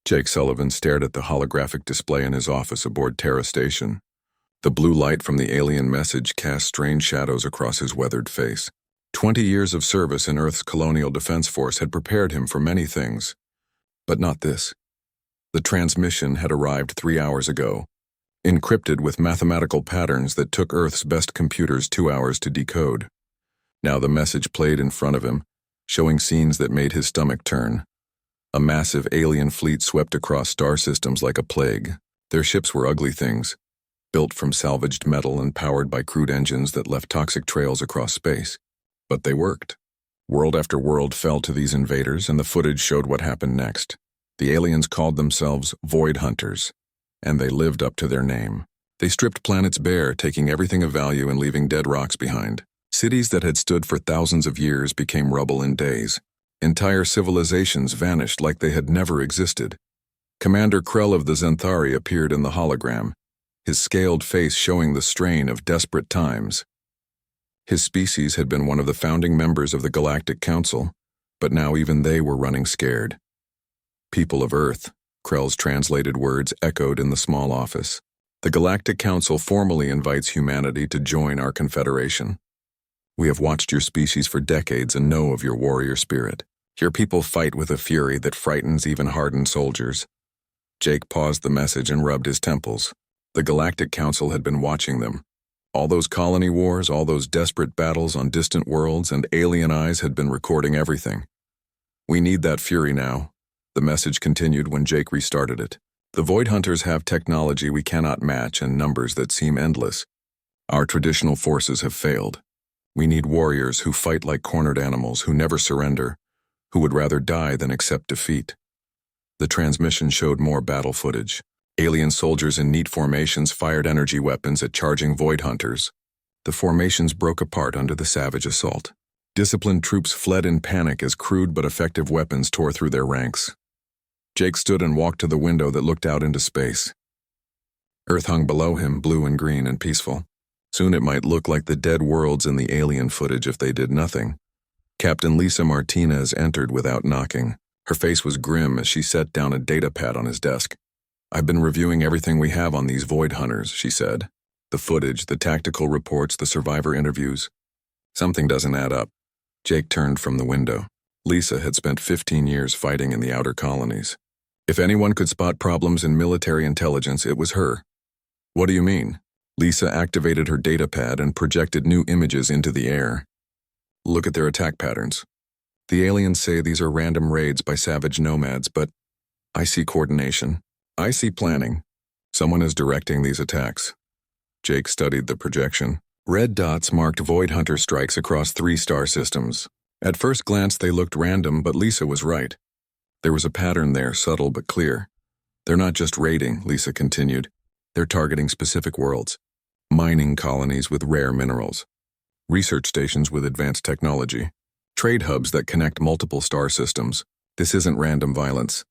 Jake Sullivan stared at the holographic display in his office aboard Terra Station. The blue light from the alien message cast strange shadows across his weathered face. 20 years of service in Earth's colonial defense force had prepared him for many things, but not this. The transmission had arrived 3 hours ago, encrypted with mathematical patterns that took Earth's best computers 2 hours to decode. Now the message played in front of him, showing scenes that made his stomach turn. A massive alien fleet swept across star systems like a plague. Their ships were ugly things, built from salvaged metal and powered by crude engines that left toxic trails across space. But they worked. World after world fell to these invaders, and the footage showed what happened next. The aliens called themselves Void Hunters, and they lived up to their name. They stripped planets bare, taking everything of value and leaving dead rocks behind. Cities that had stood for thousands of years became rubble in days. Entire civilizations vanished like they had never existed. Commander Krell of the Zenthari appeared in the hologram, his scaled face showing the strain of desperate times. His species had been one of the founding members of the Galactic Council, but now even they were running scared. People of Earth, Krell's translated words echoed in the small office. The Galactic Council formally invites humanity to join our confederation. We have watched your species for decades and know of your warrior spirit. Your people fight with a fury that frightens even hardened soldiers. Jake paused the message and rubbed his temples. The Galactic Council had been watching them. All those colony wars, all those desperate battles on distant worlds, and alien eyes had been recording everything. We need that fury now, the message continued when Jake restarted it. The Void Hunters have technology we cannot match and numbers that seem endless. Our traditional forces have failed. We need warriors who fight like cornered animals, who never surrender, who would rather die than accept defeat. The transmission showed more battle footage. Alien soldiers in neat formations fired energy weapons at charging Void Hunters. The formations broke apart under the savage assault. Disciplined troops fled in panic as crude but effective weapons tore through their ranks. Jake stood and walked to the window that looked out into space. Earth hung below him, blue and green and peaceful. Soon it might look like the dead worlds in the alien footage if they did nothing. Captain Lisa Martinez entered without knocking. Her face was grim as she set down a data pad on his desk. I've been reviewing everything we have on these Void Hunters, she said. The footage, the tactical reports, the survivor interviews. Something doesn't add up. Jake turned from the window. Lisa had spent 15 years fighting in the outer colonies. If anyone could spot problems in military intelligence, it was her. What do you mean? Lisa activated her data pad and projected new images into the air. Look at their attack patterns. The aliens say these are random raids by savage nomads, but I see coordination. I see planning. Someone is directing these attacks. Jake studied the projection. Red dots marked Void Hunter strikes across 3 star systems. At first glance they looked random, but Lisa was right. There was a pattern there, subtle but clear. They're not just raiding, Lisa continued. They're targeting specific worlds. Mining colonies with rare minerals. Research stations with advanced technology. Trade hubs that connect multiple star systems. This isn't random violence.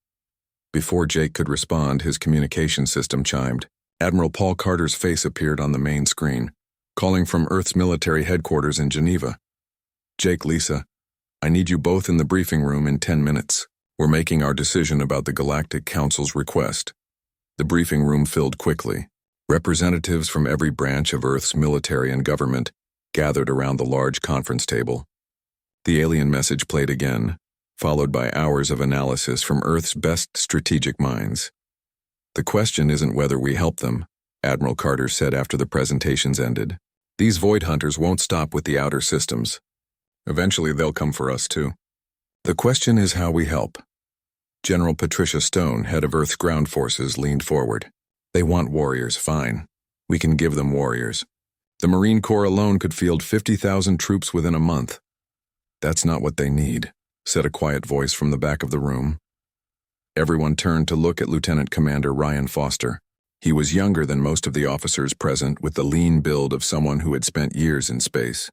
Before Jake could respond, his communication system chimed. Admiral Paul Carter's face appeared on the main screen, calling from Earth's military headquarters in Geneva. Jake, Lisa, I need you both in the briefing room in 10 minutes. We're making our decision about the Galactic Council's request. The briefing room filled quickly. Representatives from every branch of Earth's military and government gathered around the large conference table. The alien message played again, followed by hours of analysis from Earth's best strategic minds. The question isn't whether we help them, Admiral Carter said after the presentations ended. These Void Hunters won't stop with the outer systems. Eventually they'll come for us too. The question is how we help. General Patricia Stone, head of Earth's ground forces, leaned forward. They want warriors, fine. We can give them warriors. The Marine Corps alone could field 50,000 troops within a month. That's not what they need, said a quiet voice from the back of the room. Everyone turned to look at Lieutenant Commander Ryan Foster. He was younger than most of the officers present, with the lean build of someone who had spent years in space.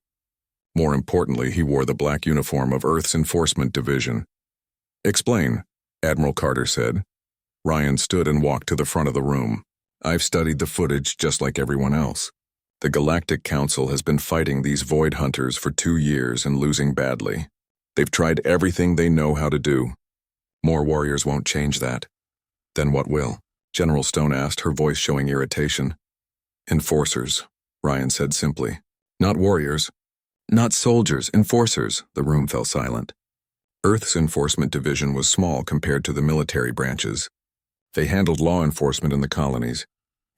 More importantly, he wore the black uniform of Earth's Enforcement Division. Explain, Admiral Carter said. Ryan stood and walked to the front of the room. I've studied the footage just like everyone else. The Galactic Council has been fighting these Void Hunters for 2 years and losing badly. They've tried everything they know how to do. More warriors won't change that. Then what will? General Stone asked, her voice showing irritation. Enforcers, Ryan said simply. Not warriors. Not soldiers, enforcers. The room fell silent. Earth's enforcement division was small compared to the military branches. They handled law enforcement in the colonies,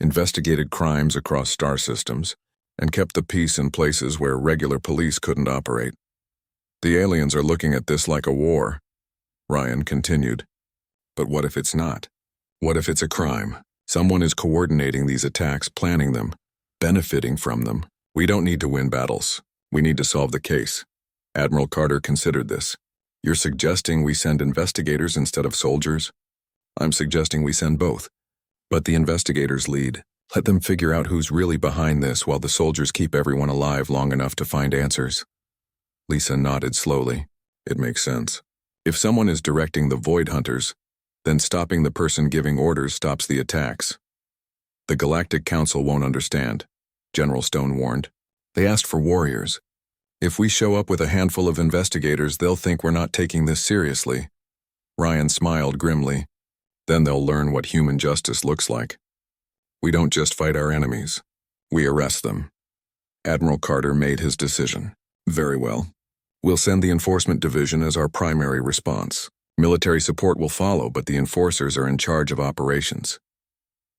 investigated crimes across star systems, and kept the peace in places where regular police couldn't operate. The aliens are looking at this like a war, Ryan continued. But what if it's not? What if it's a crime? Someone is coordinating these attacks, planning them, benefiting from them. We don't need to win battles. We need to solve the case. Admiral Carter considered this. You're suggesting we send investigators instead of soldiers? I'm suggesting we send both. But the investigators lead. Let them figure out who's really behind this while the soldiers keep everyone alive long enough to find answers. Lisa nodded slowly. It makes sense. If someone is directing the Void Hunters, then stopping the person giving orders stops the attacks. The Galactic Council won't understand, General Stone warned. They asked for warriors. If we show up with a handful of investigators, they'll think we're not taking this seriously. Ryan smiled grimly. Then they'll learn what human justice looks like. We don't just fight our enemies. We arrest them. Admiral Carter made his decision. Very well. We'll send the Enforcement Division as our primary response. Military support will follow, but the enforcers are in charge of operations.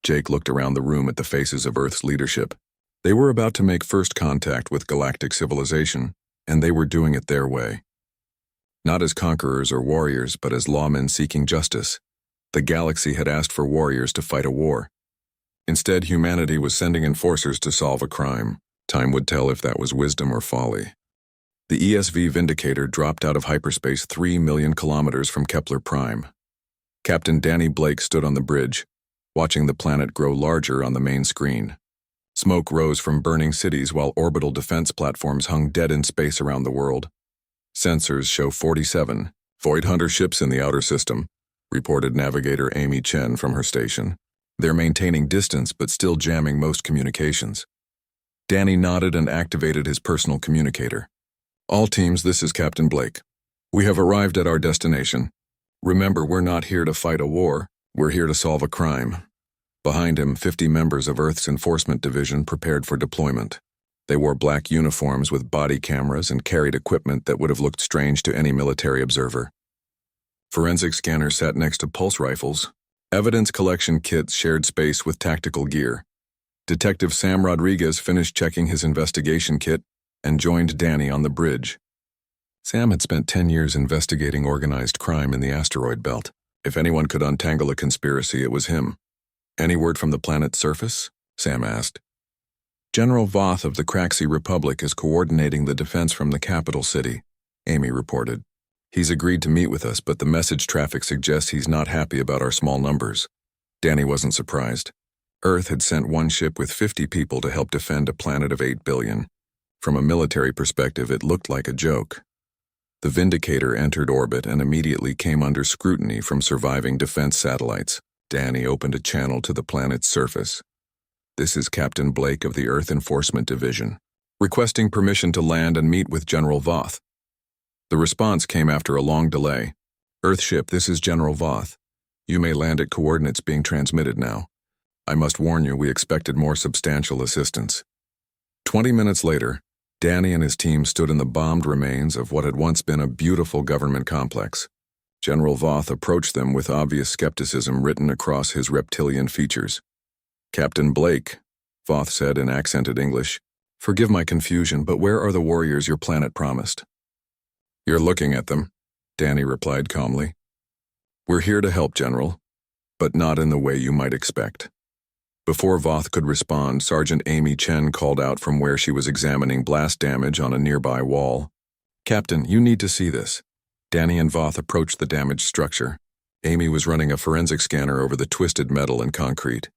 Jake looked around the room at the faces of Earth's leadership. They were about to make first contact with galactic civilization, and they were doing it their way. Not as conquerors or warriors, but as lawmen seeking justice. The galaxy had asked for warriors to fight a war. Instead, humanity was sending enforcers to solve a crime. Time would tell if that was wisdom or folly. The ESV Vindicator dropped out of hyperspace 3 million kilometers from Kepler Prime. Captain Danny Blake stood on the bridge, watching the planet grow larger on the main screen. Smoke rose from burning cities while orbital defense platforms hung dead in space around the world. Sensors show 47 Void Hunter ships in the outer system, reported Navigator Amy Chen from her station. They're maintaining distance but still jamming most communications. Danny nodded and activated his personal communicator. All teams, this is Captain Blake. We have arrived at our destination. Remember, we're not here to fight a war. We're here to solve a crime. Behind him, 50 members of Earth's Enforcement Division prepared for deployment. They wore black uniforms with body cameras and carried equipment that would have looked strange to any military observer. Forensic scanners sat next to pulse rifles. Evidence collection kits shared space with tactical gear. Detective Sam Rodriguez finished checking his investigation kit and joined Danny on the bridge. Sam had spent 10 years investigating organized crime in the asteroid belt. If anyone could untangle a conspiracy, it was him. Any word from the planet's surface? Sam asked. General Voth of the Craxi Republic is coordinating the defense from the capital city, Amy reported. He's agreed to meet with us, but the message traffic suggests he's not happy about our small numbers. Danny wasn't surprised. Earth had sent one ship with 50 people to help defend a planet of 8 billion. From a military perspective, it looked like a joke. The Vindicator entered orbit and immediately came under scrutiny from surviving defense satellites. Danny opened a channel to the planet's surface. This is Captain Blake of the Earth Enforcement Division, requesting permission to land and meet with General Voth. The response came after a long delay. Earthship, this is General Voth. You may land at coordinates being transmitted now. I must warn you, we expected more substantial assistance. 20 minutes later, Danny and his team stood in the bombed remains of what had once been a beautiful government complex. General Voth approached them with obvious skepticism written across his reptilian features. Captain Blake, Voth said in accented English, forgive my confusion, but where are the warriors your planet promised? You're looking at them, Danny replied calmly. We're here to help, General, but not in the way you might expect. Before Voth could respond, Sergeant Amy Chen called out from where she was examining blast damage on a nearby wall. Captain, you need to see this. Danny and Voth approached the damaged structure. Amy was running a forensic scanner over the twisted metal and concrete.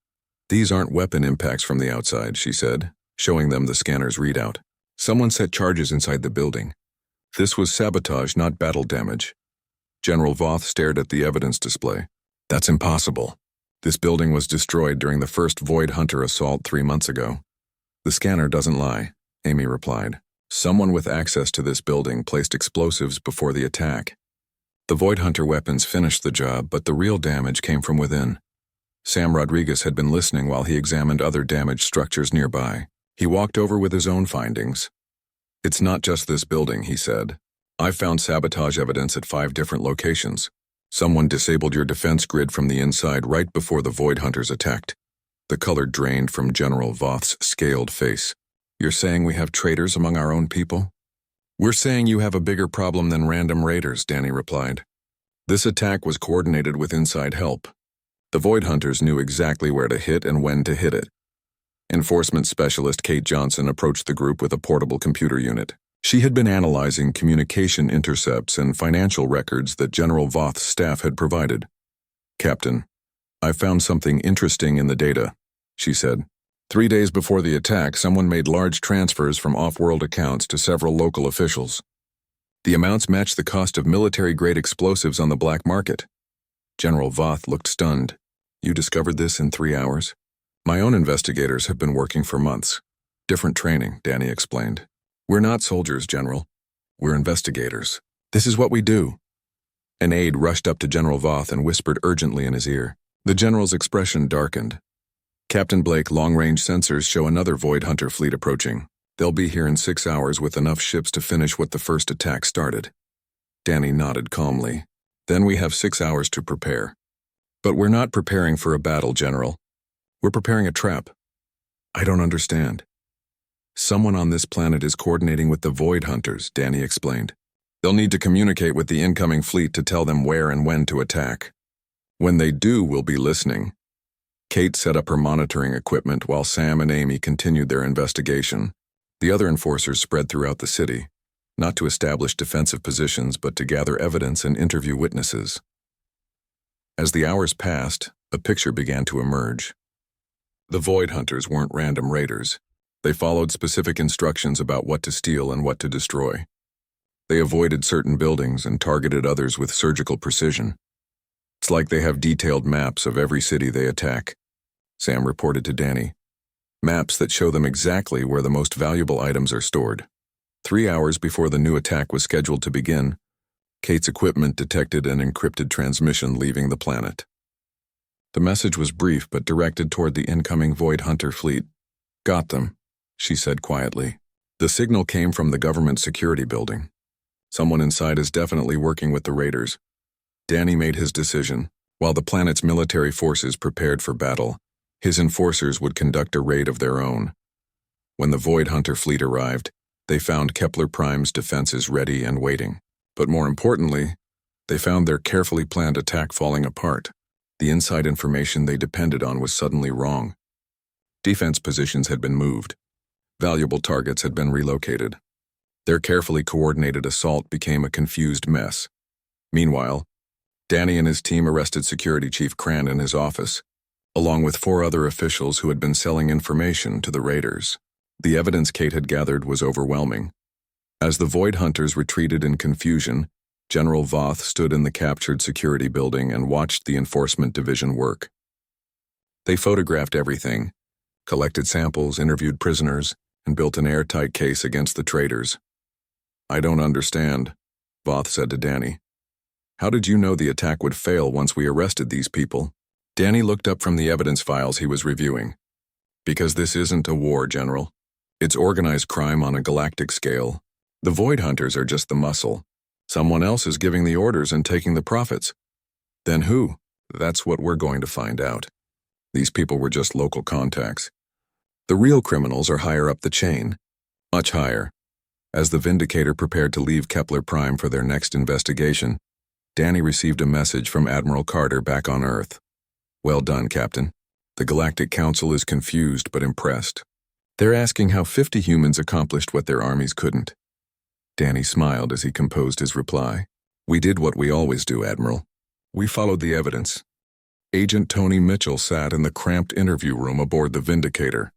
These aren't weapon impacts from the outside, she said, showing them the scanner's readout. Someone set charges inside the building. This was sabotage, not battle damage. General Voth stared at the evidence display. That's impossible. This building was destroyed during the first Void Hunter assault 3 months ago. The scanner doesn't lie, Amy replied. Someone with access to this building placed explosives before the attack. The Void Hunter weapons finished the job, but the real damage came from within. Sam Rodriguez had been listening while he examined other damaged structures nearby. He walked over with his own findings. "It's not just this building," he said. "I found sabotage evidence at 5 different locations. Someone disabled your defense grid from the inside right before the Void Hunters attacked." The color drained from General Voth's scaled face. "You're saying we have traitors among our own people?" "We're saying you have a bigger problem than random raiders," Danny replied. "This attack was coordinated with inside help. The Void Hunters knew exactly where to hit and when to hit it." Enforcement Specialist Kate Johnson approached the group with a portable computer unit. She had been analyzing communication intercepts and financial records that General Voth's staff had provided. "Captain, I found something interesting in the data," she said. 3 days before the attack, someone made large transfers from off-world accounts to several local officials. The amounts matched the cost of military-grade explosives on the black market. General Voth looked stunned. "You discovered this in 3 hours?" "My own investigators have been working for months. Different training," Danny explained. "We're not soldiers, General. We're investigators. This is what we do." An aide rushed up to General Voth and whispered urgently in his ear. The general's expression darkened. "Captain Blake, long-range sensors show another Void Hunter fleet approaching. They'll be here in 6 hours with enough ships to finish what the first attack started." Danny nodded calmly. "Then we have 6 hours to prepare." "But we're not preparing for a battle, General. We're preparing a trap." "I don't understand." "Someone on this planet is coordinating with the Void Hunters," Danny explained. "They'll need to communicate with the incoming fleet to tell them where and when to attack. When they do, we'll be listening." Kate set up her monitoring equipment while Sam and Amy continued their investigation. The other enforcers spread throughout the city, not to establish defensive positions but to gather evidence and interview witnesses. As the hours passed, a picture began to emerge. The Void Hunters weren't random raiders. They followed specific instructions about what to steal and what to destroy. They avoided certain buildings and targeted others with surgical precision. "It's like they have detailed maps of every city they attack," Sam reported to Danny. "Maps that show them exactly where the most valuable items are stored." 3 hours before the new attack was scheduled to begin, Kate's equipment detected an encrypted transmission leaving the planet. The message was brief but directed toward the incoming Void Hunter fleet. "Got them," she said quietly. "The signal came from the government security building. Someone inside is definitely working with the raiders." Danny made his decision. While the planet's military forces prepared for battle, his enforcers would conduct a raid of their own. When the Void Hunter fleet arrived, they found Kepler Prime's defenses ready and waiting. But more importantly, they found their carefully planned attack falling apart. The inside information they depended on was suddenly wrong. Defense positions had been moved. Valuable targets had been relocated. Their carefully coordinated assault became a confused mess. Meanwhile, Danny and his team arrested Security Chief Cran in his office, along with 4 other officials who had been selling information to the raiders. The evidence Kate had gathered was overwhelming. As the Void Hunters retreated in confusion, General Voth stood in the captured security building and watched the enforcement division work. They photographed everything, collected samples, interviewed prisoners, and built an airtight case against the traitors. "I don't understand," Voth said to Danny. "How did you know the attack would fail once we arrested these people?" Danny looked up from the evidence files he was reviewing. "Because this isn't a war, General. It's organized crime on a galactic scale. The Void Hunters are just the muscle. Someone else is giving the orders and taking the profits. Then who? That's what we're going to find out. These people were just local contacts. The real criminals are higher up the chain, much higher." As the Vindicator prepared to leave Kepler Prime for their next investigation, Danny received a message from Admiral Carter back on Earth. "Well done, Captain. The Galactic Council is confused but impressed. They're asking how 50 humans accomplished what their armies couldn't." Danny smiled as he composed his reply. "We did what we always do, Admiral. We followed the evidence." Agent Tony Mitchell sat in the cramped interview room aboard the Vindicator,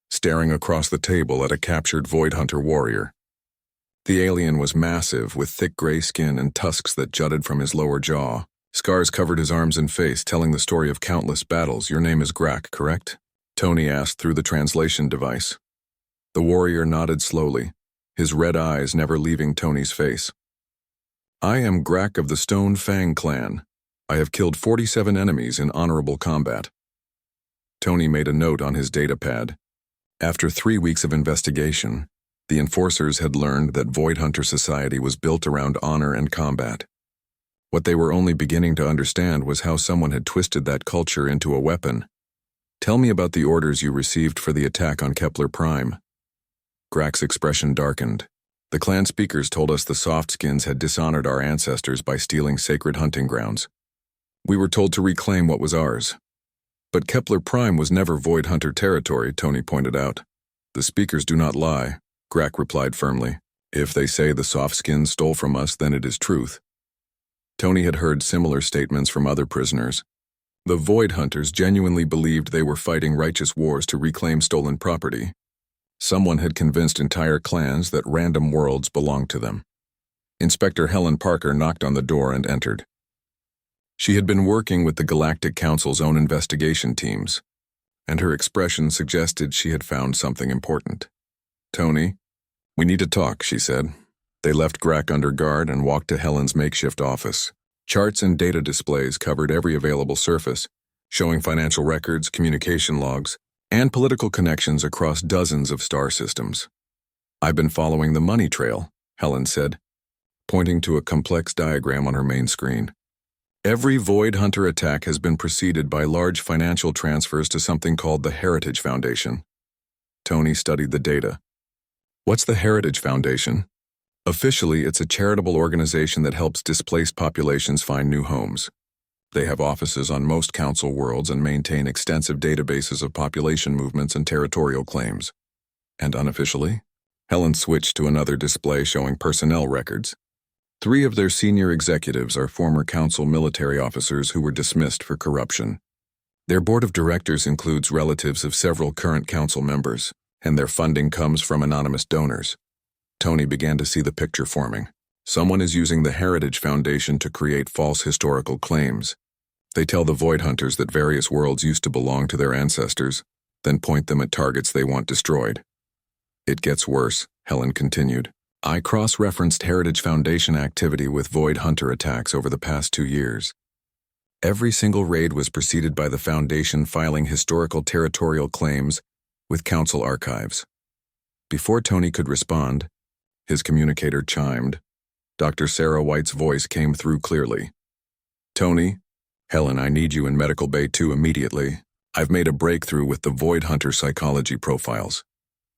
staring across the table at a captured Void Hunter warrior. The alien was massive, with thick gray skin and tusks that jutted from his lower jaw. Scars covered his arms and face, telling the story of countless battles. "Your name is Grack, correct?" Tony asked through the translation device. The warrior nodded slowly, his red eyes never leaving Tony's face. "I am Grack of the Stone Fang clan. I have killed 47 enemies in honorable combat." Tony made a note on his datapad. After 3 weeks of investigation, the enforcers had learned that Void Hunter society was built around honor and combat. What they were only beginning to understand was how someone had twisted that culture into a weapon. Tell me about the orders you received for the attack on Kepler Prime. Grak's expression darkened. The clan speakers told us the Softskins had dishonored our ancestors by stealing sacred hunting grounds. We were told to reclaim what was ours. But Kepler Prime was never Void Hunter territory, Tony pointed out. The speakers do not lie, Grak replied firmly. If they say the Softskins stole from us, then it is truth. Tony had heard similar statements from other prisoners. The Void Hunters genuinely believed they were fighting righteous wars to reclaim stolen property. Someone had convinced entire clans that random worlds belonged to them. Inspector Helen Parker knocked on the door and entered. She had been working with the Galactic Council's own investigation teams, and her expression suggested she had found something important. Tony, we need to talk, she said. They left Grak under guard and walked to Helen's makeshift office. Charts and data displays covered every available surface, showing financial records, communication logs, and political connections across dozens of star systems. I've been following the money trail, Helen said, pointing to a complex diagram on her main screen. Every Void Hunter attack has been preceded by large financial transfers to something called the Heritage Foundation. Tony studied the data. What's the Heritage Foundation? Officially, it's a charitable organization that helps displaced populations find new homes. They have offices on most council worlds and maintain extensive databases of population movements and territorial claims. And unofficially? Helen switched to another display showing personnel records. 3 of their senior executives are former council military officers who were dismissed for corruption. Their board of directors includes relatives of several current council members, and their funding comes from anonymous donors. Tony began to see the picture forming. Someone is using the Heritage Foundation to create false historical claims. They tell the Void Hunters that various worlds used to belong to their ancestors, then point them at targets they want destroyed. It gets worse, Helen continued. I cross-referenced Heritage Foundation activity with Void Hunter attacks over the past 2 years. Every single raid was preceded by the Foundation filing historical territorial claims with council archives. Before Tony could respond, his communicator chimed. Dr. Sarah White's voice came through clearly. Tony, Helen, I need you in Medical Bay 2 immediately. I've made a breakthrough with the Void Hunter psychology profiles.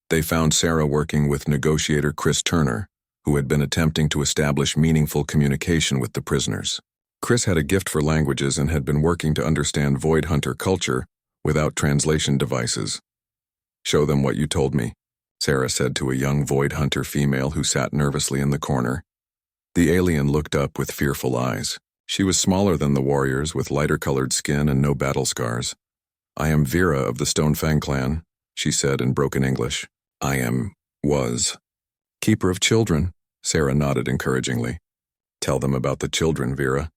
They found Sarah working with negotiator Chris Turner, who had been attempting to establish meaningful communication with the prisoners. Chris had a gift for languages and had been working to understand Void Hunter culture without translation devices. Show them what you told me, Sarah said to a young Void Hunter female who sat nervously in the corner. The alien looked up with fearful eyes. She was smaller than the warriors, with lighter-colored skin and no battle scars. I am Vera of the Stonefang clan, she said in broken English. Was. Keeper of children, Sarah nodded encouragingly. Tell them about the children, Vera.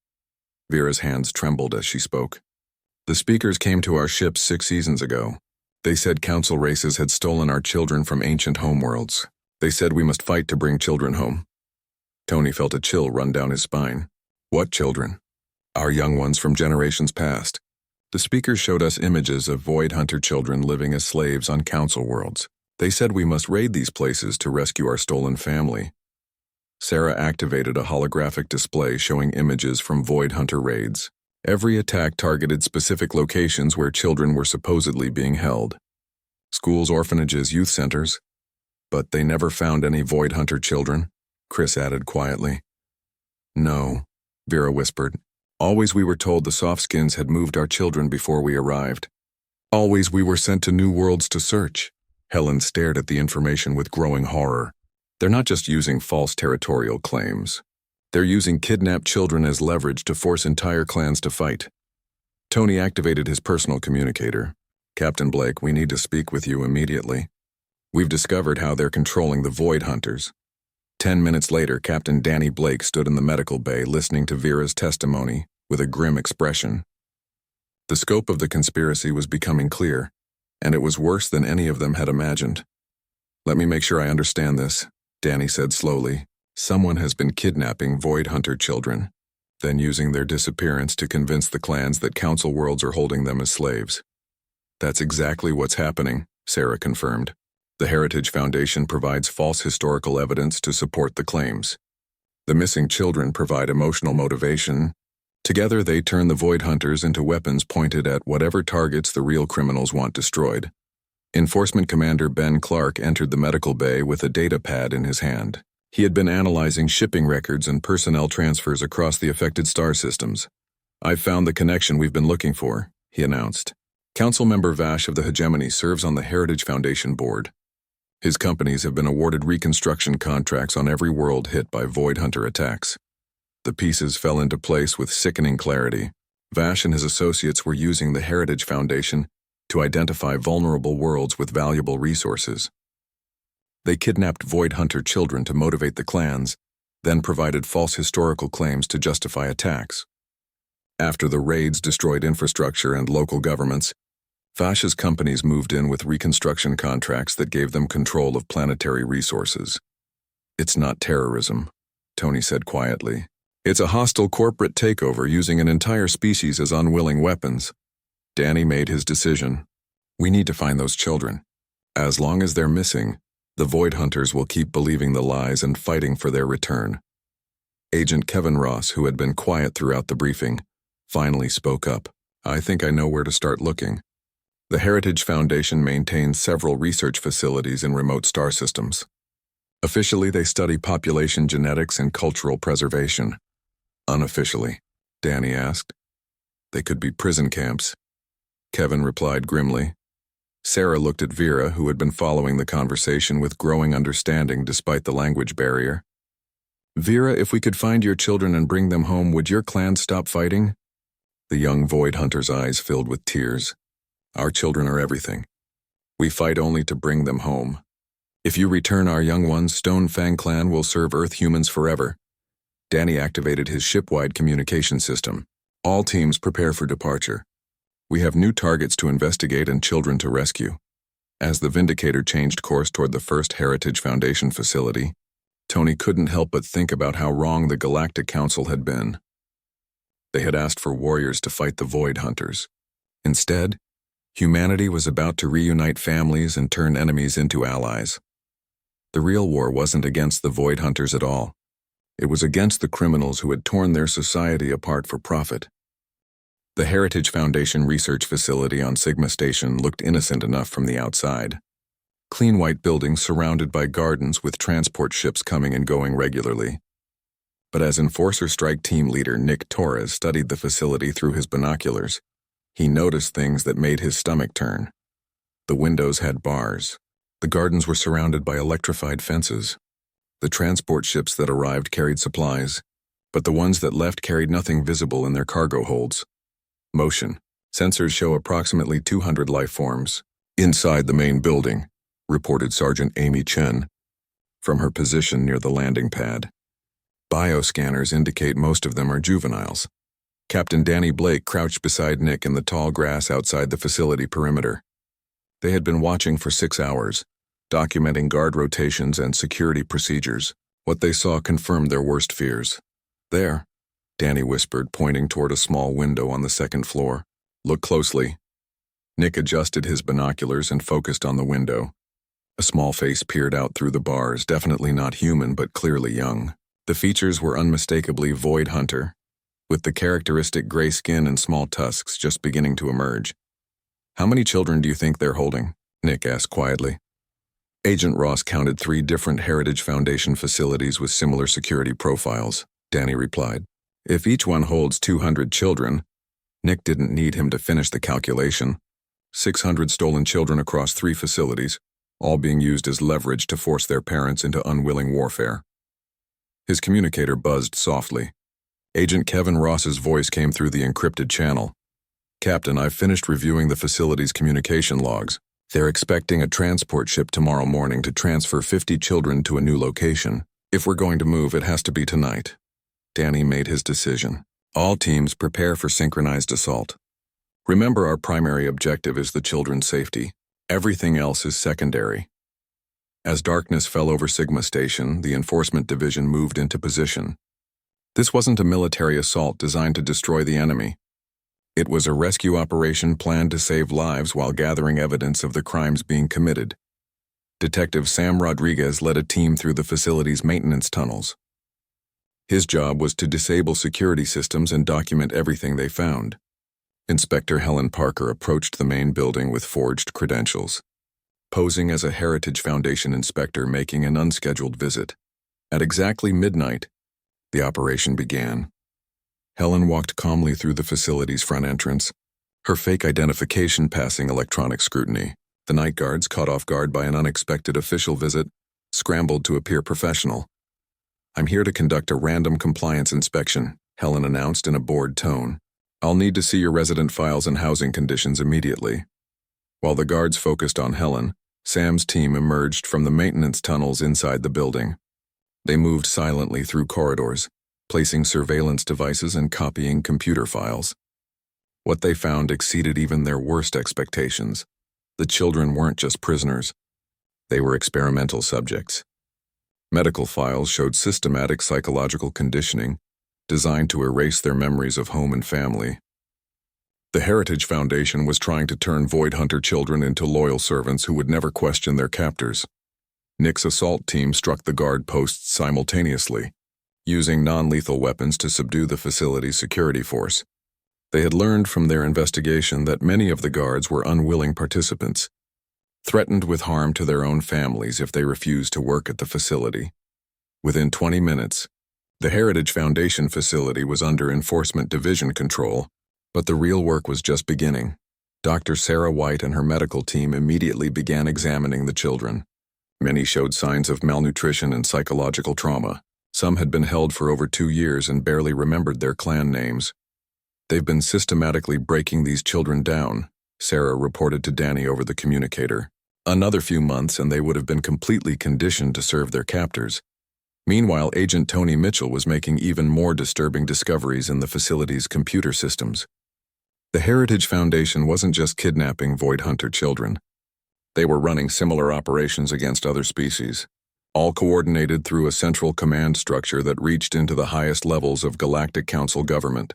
Vera's hands trembled as she spoke. The speakers came to our ship 6 seasons ago. They said council races had stolen our children from ancient homeworlds. They said we must fight to bring children home. Tony felt a chill run down his spine. What children? Our young ones from generations past. The speakers showed us images of Void Hunter children living as slaves on council worlds. They said we must raid these places to rescue our stolen family. Sarah activated a holographic display showing images from Void Hunter raids. Every attack targeted specific locations where children were supposedly being held. Schools, orphanages, youth centers. But they never found any Void Hunter children, Chris added quietly. No, Vera whispered. Always we were told the Softskins had moved our children before we arrived. Always we were sent to new worlds to search. Helen stared at the information with growing horror. They're not just using false territorial claims. They're using kidnapped children as leverage to force entire clans to fight. Tony activated his personal communicator. Captain Blake, we need to speak with you immediately. We've discovered how they're controlling the Void Hunters. 10 minutes later, Captain Danny Blake stood in the medical bay listening to Vera's testimony with a grim expression. The scope of the conspiracy was becoming clear, and it was worse than any of them had imagined. Let me make sure I understand this, Danny said slowly. Someone has been kidnapping Void Hunter children, then using their disappearance to convince the clans that council worlds are holding them as slaves. That's exactly what's happening, Sarah confirmed. The Heritage Foundation provides false historical evidence to support the claims. The missing children provide emotional motivation. Together, they turn the Void Hunters into weapons pointed at whatever targets the real criminals want destroyed. Enforcement Commander Ben Clark entered the medical bay with a data pad in his hand. He had been analyzing shipping records and personnel transfers across the affected star systems. "I've found the connection we've been looking for," he announced. Council member Vash of the Hegemony serves on the Heritage Foundation board. His companies have been awarded reconstruction contracts on every world hit by Void Hunter attacks. The pieces fell into place with sickening clarity. Vash and his associates were using the Heritage Foundation to identify vulnerable worlds with valuable resources. They kidnapped Void Hunter children to motivate the clans, then provided false historical claims to justify attacks. After the raids destroyed infrastructure and local governments, Vash's companies moved in with reconstruction contracts that gave them control of planetary resources. "It's not terrorism," Tony said quietly. "It's a hostile corporate takeover using an entire species as unwilling weapons." Danny made his decision. "We need to find those children. As long as they're missing, the Void Hunters will keep believing the lies and fighting for their return." Agent Kevin Ross, who had been quiet throughout the briefing, finally spoke up. "I think I know where to start looking." The Heritage Foundation maintains several research facilities in remote star systems. Officially, they study population genetics and cultural preservation. Unofficially, Danny asked. "They could be prison camps," Kevin replied grimly. Sarah looked at Vera, who had been following the conversation with growing understanding despite the language barrier. "Vera, if we could find your children and bring them home, would your clan stop fighting?" The young Void Hunter's eyes filled with tears. "Our children are everything. We fight only to bring them home. If you return our young ones, Stone Fang clan will serve Earth humans forever." Danny activated his ship-wide communication system. "All teams prepare for departure. We have new targets to investigate and children to rescue." As the Vindicator changed course toward the first Heritage Foundation facility, Tony couldn't help but think about how wrong the Galactic Council had been. They had asked for warriors to fight the Void Hunters. Instead, humanity was about to reunite families and turn enemies into allies. The real war wasn't against the Void Hunters at all. It was against the criminals who had torn their society apart for profit. The Heritage Foundation research facility on Sigma Station looked innocent enough from the outside. Clean white buildings surrounded by gardens with transport ships coming and going regularly. But as Enforcer Strike Team leader Nick Torres studied the facility through his binoculars, he noticed things that made his stomach turn. The windows had bars. The gardens were surrounded by electrified fences. The transport ships that arrived carried supplies, but the ones that left carried nothing visible in their cargo holds. Motion. Sensors show approximately 200 life forms inside the main building, reported Sergeant Amy Chen from her position near the landing pad. Bioscanners indicate most of them are juveniles. Captain Danny Blake crouched beside Nick in the tall grass outside the facility perimeter. They had been watching for 6 hours, documenting guard rotations and security procedures. What they saw confirmed their worst fears. "There," Danny whispered, pointing toward a small window on the second floor. "Look closely." Nick adjusted his binoculars and focused on the window. A small face peered out through the bars, definitely not human but clearly young. The features were unmistakably Void Hunter, with the characteristic gray skin and small tusks just beginning to emerge. "How many children do you think they're holding?" Nick asked quietly. Agent Ross counted 3 different Heritage Foundation facilities with similar security profiles, Danny replied. "If each one holds 200 children," Nick didn't need him to finish the calculation. 600 stolen children across 3 facilities, all being used as leverage to force their parents into unwilling warfare. His communicator buzzed softly. Agent Kevin Ross's voice came through the encrypted channel. "Captain, I've finished reviewing the facility's communication logs. They're expecting a transport ship tomorrow morning to transfer 50 children to a new location. If we're going to move, it has to be tonight." Danny made his decision. "All teams prepare for synchronized assault. Remember, our primary objective is the children's safety. Everything else is secondary." As darkness fell over Sigma Station, the Enforcement Division moved into position. This wasn't a military assault designed to destroy the enemy. It was a rescue operation planned to save lives while gathering evidence of the crimes being committed. Detective Sam Rodriguez led a team through the facility's maintenance tunnels. His job was to disable security systems and document everything they found. Inspector Helen Parker approached the main building with forged credentials, posing as a Heritage Foundation inspector making an unscheduled visit. At exactly midnight, the operation began. Helen walked calmly through the facility's front entrance, her fake identification passing electronic scrutiny. The night guards, caught off guard by an unexpected official visit, scrambled to appear professional. "I'm here to conduct a random compliance inspection," Helen announced in a bored tone. "I'll need to see your resident files and housing conditions immediately." While the guards focused on Helen, Sam's team emerged from the maintenance tunnels inside the building. They moved silently through corridors, placing surveillance devices and copying computer files. What they found exceeded even their worst expectations. The children weren't just prisoners. They were experimental subjects. Medical files showed systematic psychological conditioning designed to erase their memories of home and family. The Heritage Foundation was trying to turn Void Hunter children into loyal servants who would never question their captors. Nick's assault team struck the guard posts simultaneously, using non-lethal weapons to subdue the facility's security force. They had learned from their investigation that many of the guards were unwilling participants, threatened with harm to their own families if they refused to work at the facility. Within 20 minutes, the Heritage Foundation facility was under Enforcement Division control, but the real work was just beginning. Dr. Sarah White and her medical team immediately began examining the children. Many showed signs of malnutrition and psychological trauma. Some had been held for over 2 years and barely remembered their clan names. "They've been systematically breaking these children down," Sarah reported to Danny over the communicator. "Another few months and they would have been completely conditioned to serve their captors." Meanwhile, Agent Tony Mitchell was making even more disturbing discoveries in the facility's computer systems. The Heritage Foundation wasn't just kidnapping Void Hunter children. They were running similar operations against other species, all coordinated through a central command structure that reached into the highest levels of Galactic Council government.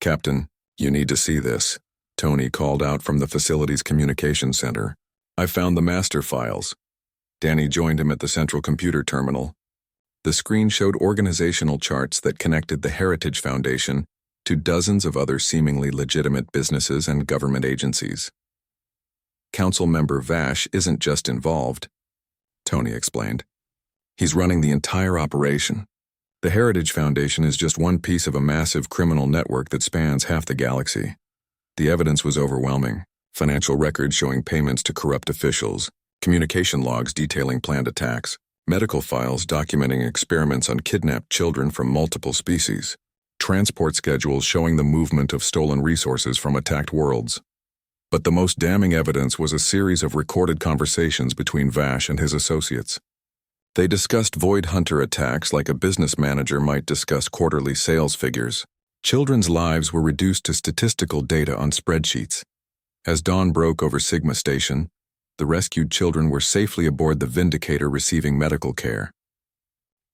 "Captain, you need to see this," Tony called out from the facility's communication center. "I found the master files." Danny joined him at the central computer terminal. The screen showed organizational charts that connected the Heritage Foundation to dozens of other seemingly legitimate businesses and government agencies. "Council member Vash isn't just involved," Tony explained. "He's running the entire operation. The Heritage Foundation is just one piece of a massive criminal network that spans half the galaxy." The evidence was overwhelming. Financial records showing payments to corrupt officials, communication logs detailing planned attacks, medical files documenting experiments on kidnapped children from multiple species, transport schedules showing the movement of stolen resources from attacked worlds. But the most damning evidence was a series of recorded conversations between Vash and his associates. They discussed Void Hunter attacks like a business manager might discuss quarterly sales figures. Children's lives were reduced to statistical data on spreadsheets. As dawn broke over Sigma Station, the rescued children were safely aboard the Vindicator receiving medical care.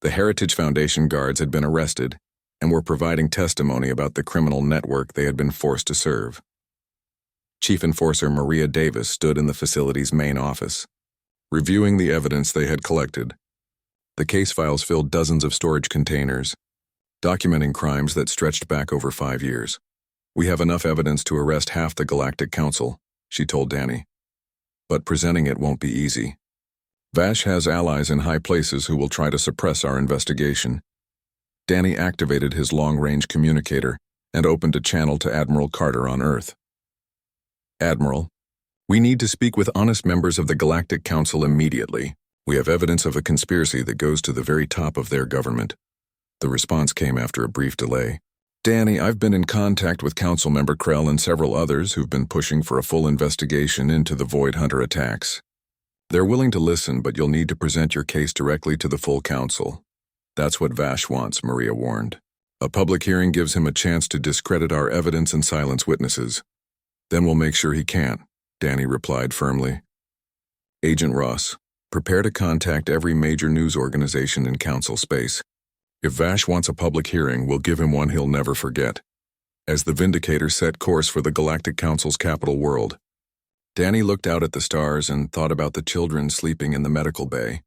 The Heritage Foundation guards had been arrested and were providing testimony about the criminal network they had been forced to serve. Chief Enforcer Maria Davis stood in the facility's main office, reviewing the evidence they had collected. The case files filled dozens of storage containers, documenting crimes that stretched back over 5 years. "We have enough evidence to arrest half the Galactic Council," she told Danny. "But presenting it won't be easy. Vash has allies in high places who will try to suppress our investigation." Danny activated his long-range communicator and opened a channel to Admiral Carter on Earth. "Admiral, we need to speak with honest members of the Galactic Council immediately. We have evidence of a conspiracy that goes to the very top of their government." The response came after a brief delay. "Danny, I've been in contact with Council Member Krell and several others who've been pushing for a full investigation into the Void Hunter attacks. They're willing to listen, but you'll need to present your case directly to the full Council. That's what Vash wants," Maria warned. "A public hearing gives him a chance to discredit our evidence and silence witnesses. Then we'll make sure he can't," Danny replied firmly. "Agent Ross, prepare to contact every major news organization in Council space. If Vash wants a public hearing, we'll give him one he'll never forget. as the Vindicator set course for the Galactic Council's capital world. Danny looked out at the stars and thought about the children sleeping in the medical bay.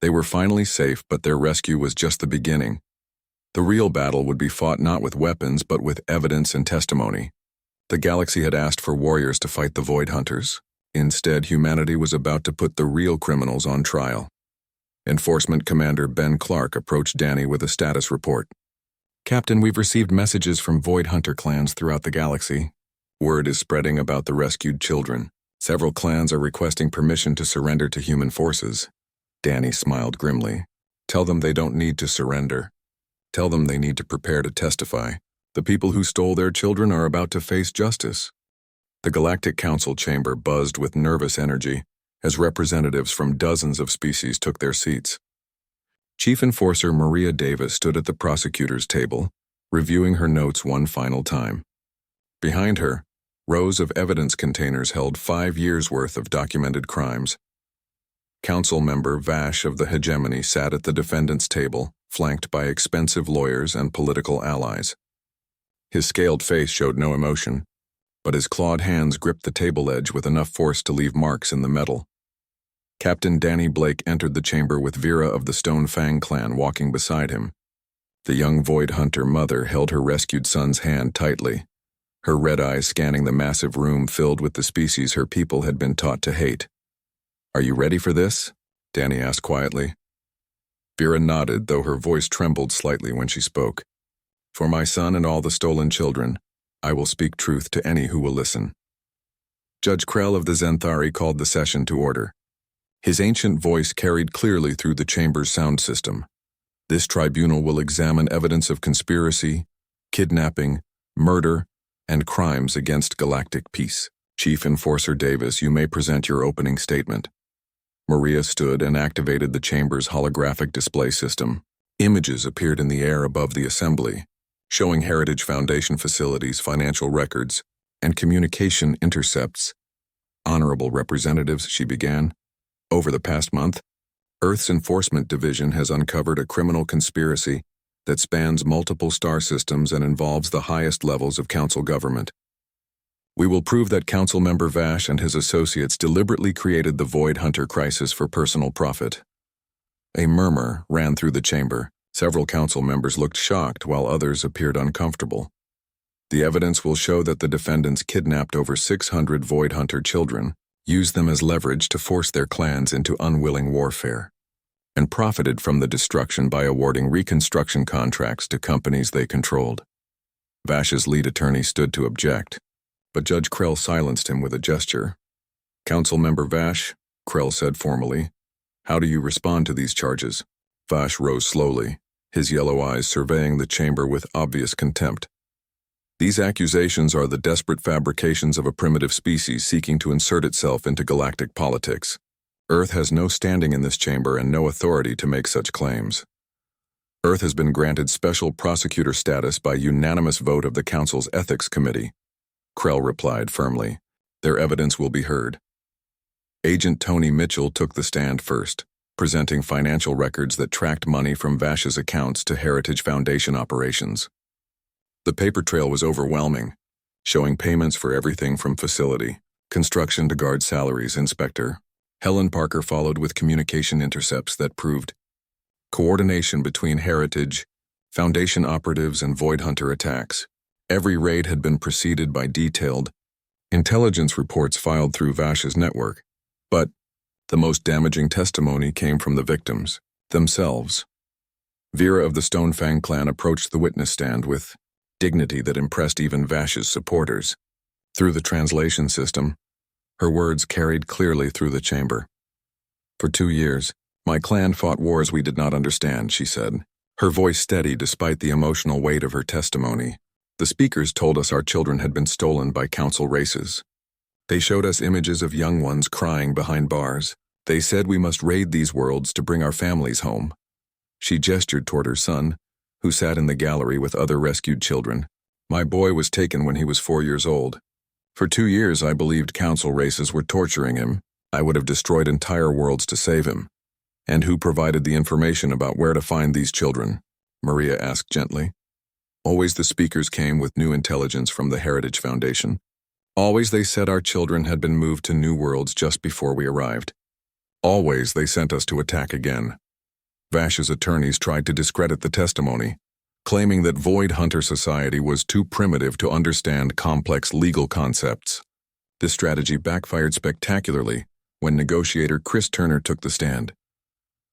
They were finally safe, but their rescue was just the beginning. The real battle would be fought not with weapons, but with evidence and testimony. The galaxy had asked for warriors to fight the Void Hunters. Instead, humanity was about to put the real criminals on trial. Enforcement Commander Ben Clark approached Danny with a status report. "Captain, we've received messages from Void Hunter clans throughout the galaxy. Word is spreading about the rescued children. Several clans are requesting permission to surrender to human forces." Danny smiled grimly. "Tell them they don't need to surrender. Tell them they need to prepare to testify. The people who stole their children are about to face justice." The Galactic Council chamber buzzed with nervous energy as representatives from dozens of species took their seats. Chief Enforcer Maria Davis stood at the prosecutor's table, reviewing her notes one final time. Behind her, rows of evidence containers held 5 years' worth of documented crimes. Council member Vash of the Hegemony sat at the defendant's table, flanked by expensive lawyers and political allies. His scaled face showed no emotion, but his clawed hands gripped the table edge with enough force to leave marks in the metal. Captain Danny Blake entered the chamber with Vera of the Stone Fang clan walking beside him. The young Void Hunter mother held her rescued son's hand tightly, her red eyes scanning the massive room filled with the species her people had been taught to hate. "Are you ready for this?" Danny asked quietly. Vera nodded, though her voice trembled slightly when she spoke. "For my son and all the stolen children, I will speak truth to any who will listen." Judge Krell of the Zenthari called the session to order. His ancient voice carried clearly through the chamber's sound system. "This tribunal will examine evidence of conspiracy, kidnapping, murder, and crimes against galactic peace. Chief Enforcer Davis, you may present your opening statement." Maria stood and activated the chamber's holographic display system. Images appeared in the air above the assembly, showing Heritage Foundation facilities, financial records, and communication intercepts. "Honorable representatives," she began, "over the past month, Earth's Enforcement Division has uncovered a criminal conspiracy that spans multiple star systems and involves the highest levels of council government. We will prove that Council Member Vash and his associates deliberately created the Void Hunter crisis for personal profit." A murmur ran through the chamber. Several council members looked shocked while others appeared uncomfortable. "The evidence will show that the defendants kidnapped over 600 Void Hunter children, used them as leverage to force their clans into unwilling warfare, and profited from the destruction by awarding reconstruction contracts to companies they controlled." Vash's lead attorney stood to object, but Judge Krell silenced him with a gesture. "Council Member Vash," Krell said formally, "how do you respond to these charges?" Vash rose slowly, his yellow eyes surveying the chamber with obvious contempt. "These accusations are the desperate fabrications of a primitive species seeking to insert itself into galactic politics. Earth has no standing in this chamber and no authority to make such claims. Earth has been granted special prosecutor status by unanimous vote of the Council's Ethics Committee." Krell replied firmly. "Their evidence will be heard." Agent Tony Mitchell took the stand first, presenting financial records that tracked money from Vash's accounts to Heritage Foundation operations. The paper trail was overwhelming, showing payments for everything from facility, construction to guard salaries. Inspector Helen Parker followed with communication intercepts that proved coordination between Heritage, Foundation operatives, and Void Hunter attacks. Every raid had been preceded by detailed intelligence reports filed through Vash's network, but the most damaging testimony came from the victims themselves. Vera of the Stone Fang clan approached the witness stand with dignity that impressed even Vash's supporters. Through the translation system, her words carried clearly through the chamber. "For 2 years, my clan fought wars we did not understand," she said, her voice steady despite the emotional weight of her testimony. "The speakers told us our children had been stolen by council races. They showed us images of young ones crying behind bars. They said we must raid these worlds to bring our families home." She gestured toward her son, who sat in the gallery with other rescued children. "My boy was taken when he was 4 years old. For 2 years I believed council races were torturing him. I would have destroyed entire worlds to save him." "And who provided the information about where to find these children?" Maria asked gently. Always the speakers came with new intelligence from the Heritage Foundation. Always they said our children had been moved to new worlds just before we arrived. Always they sent us to attack again. Vash's attorneys tried to discredit the testimony, claiming that Void Hunter society was too primitive to understand complex legal concepts. This strategy backfired spectacularly when negotiator Chris Turner took the stand.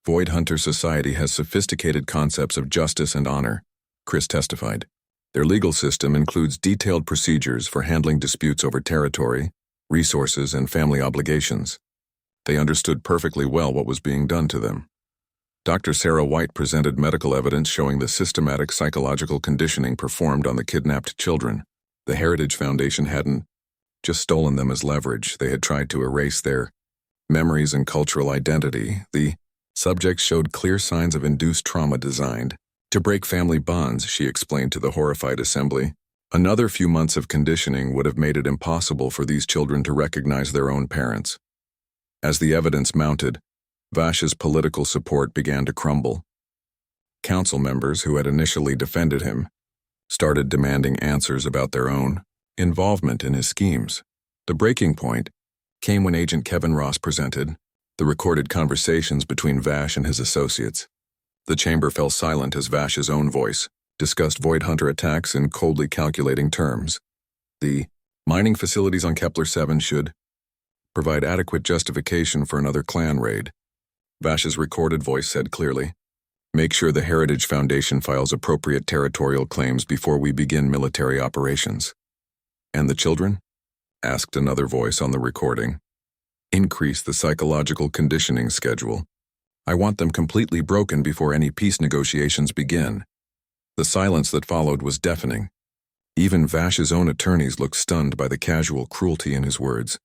Void Hunter society has sophisticated concepts of justice and honor, Chris testified. Their legal system includes detailed procedures for handling disputes over territory, resources, and family obligations. They understood perfectly well what was being done to them. Dr. Sarah White presented medical evidence showing the systematic psychological conditioning performed on the kidnapped children. The Heritage Foundation hadn't just stolen them as leverage. They had tried to erase their memories and cultural identity. The subjects showed clear signs of induced trauma designed to break family bonds, she explained to the horrified assembly. Another few months of conditioning would have made it impossible for these children to recognize their own parents. As the evidence mounted, Vash's political support began to crumble. Council members who had initially defended him started demanding answers about their own involvement in his schemes. The breaking point came when Agent Kevin Ross presented the recorded conversations between Vash and his associates. The chamber fell silent as Vash's own voice discussed Void Hunter attacks in coldly calculating terms. The mining facilities on Kepler 7 should provide adequate justification for another clan raid. Vash's recorded voice said clearly, "Make sure the Heritage Foundation files appropriate territorial claims before we begin military operations." "And the children?" asked another voice on the recording. "Increase the psychological conditioning schedule. I want them completely broken before any peace negotiations begin." The silence that followed was deafening. Even Vash's own attorneys looked stunned by the casual cruelty in his words.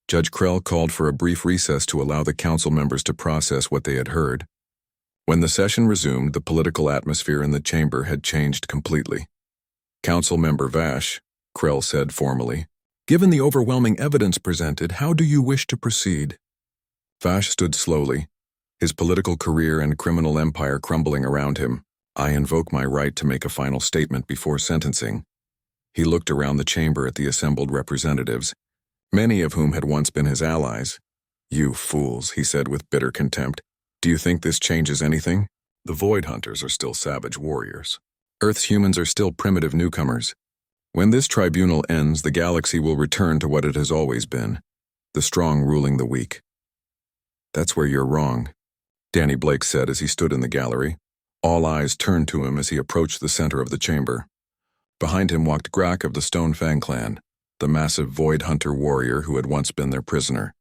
Judge Krell called for a brief recess to allow the council members to process what they had heard. When the session resumed, the political atmosphere in the chamber had changed completely. "Council member Vash," Krell said formally, "given the overwhelming evidence presented, how do you wish to proceed?" Vash stood slowly, his political career and criminal empire crumbling around him. "I invoke my right to make a final statement before sentencing." He looked around the chamber at the assembled representatives, many of whom had once been his allies. "You fools," he said with bitter contempt. "Do you think this changes anything? The Void Hunters are still savage warriors. Earth's humans are still primitive newcomers. When this tribunal ends, the galaxy will return to what it has always been, the strong ruling the weak." "That's where you're wrong," Danny Blake said as he stood in the gallery. All eyes turned to him as he approached the center of the chamber. Behind him walked Grak of the Stonefang clan, the massive Void Hunter warrior who had once been their prisoner.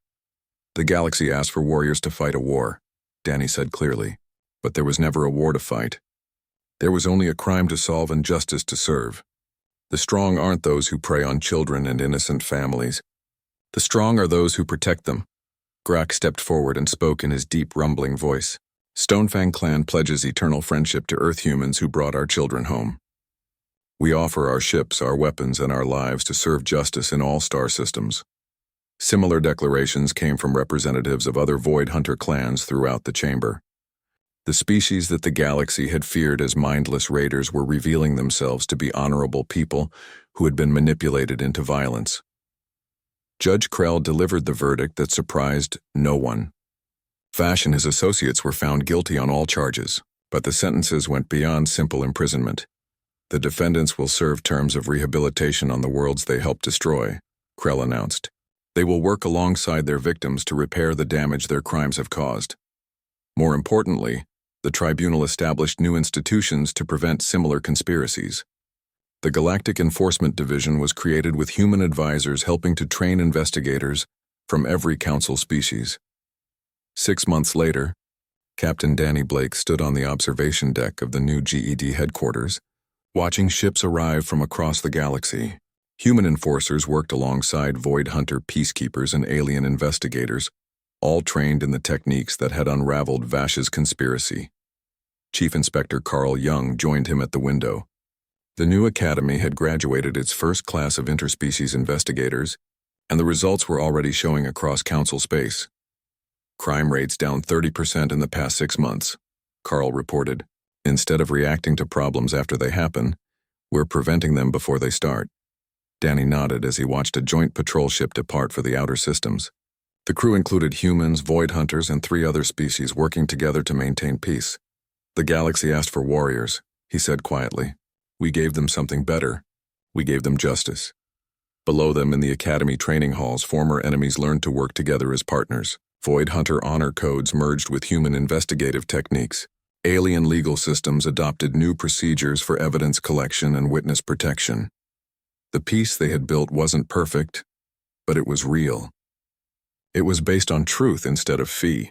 "The galaxy asked for warriors to fight a war," Danny said clearly, "but there was never a war to fight. There was only a crime to solve and justice to serve. The strong aren't those who prey on children and innocent families. The strong are those who protect them." Grak stepped forward and spoke in his deep, rumbling voice. "Stonefang clan pledges eternal friendship to Earth humans who brought our children home. We offer our ships, our weapons, and our lives to serve justice in all star systems." Similar declarations came from representatives of other Void Hunter clans throughout the chamber. The species that the galaxy had feared as mindless raiders were revealing themselves to be honorable people who had been manipulated into violence. Judge Krell delivered the verdict that surprised no one. Vash and his associates were found guilty on all charges, but the sentences went beyond simple imprisonment. "The defendants will serve terms of rehabilitation on the worlds they helped destroy," Krell announced. "They will work alongside their victims to repair the damage their crimes have caused." More importantly, the tribunal established new institutions to prevent similar conspiracies. The Galactic Enforcement Division was created with human advisors helping to train investigators from every council species. 6 months later, Captain Danny Blake stood on the observation deck of the new GED headquarters, watching ships arrive from across the galaxy. Human enforcers worked alongside Void Hunter peacekeepers and alien investigators, all trained in the techniques that had unraveled Vash's conspiracy. Chief Inspector Carl Young joined him at the window. The new academy had graduated its first class of interspecies investigators, and the results were already showing across council space. "Crime rates down 30% in the past 6 months, Carl reported. "Instead of reacting to problems after they happen, We're preventing them before they start. Danny nodded as he watched a joint patrol ship depart for the outer systems. The crew included humans, void hunters, and 3 other species working together to maintain peace. The galaxy asked for warriors, he said quietly. We gave them something better. We gave them justice. Below them in the academy training halls, former enemies learned to work together as partners. Void hunter honor codes merged with human investigative techniques. Alien legal systems adopted new procedures for evidence collection and witness protection. The peace they had built wasn't perfect, but it was real. It was based on truth instead of fee.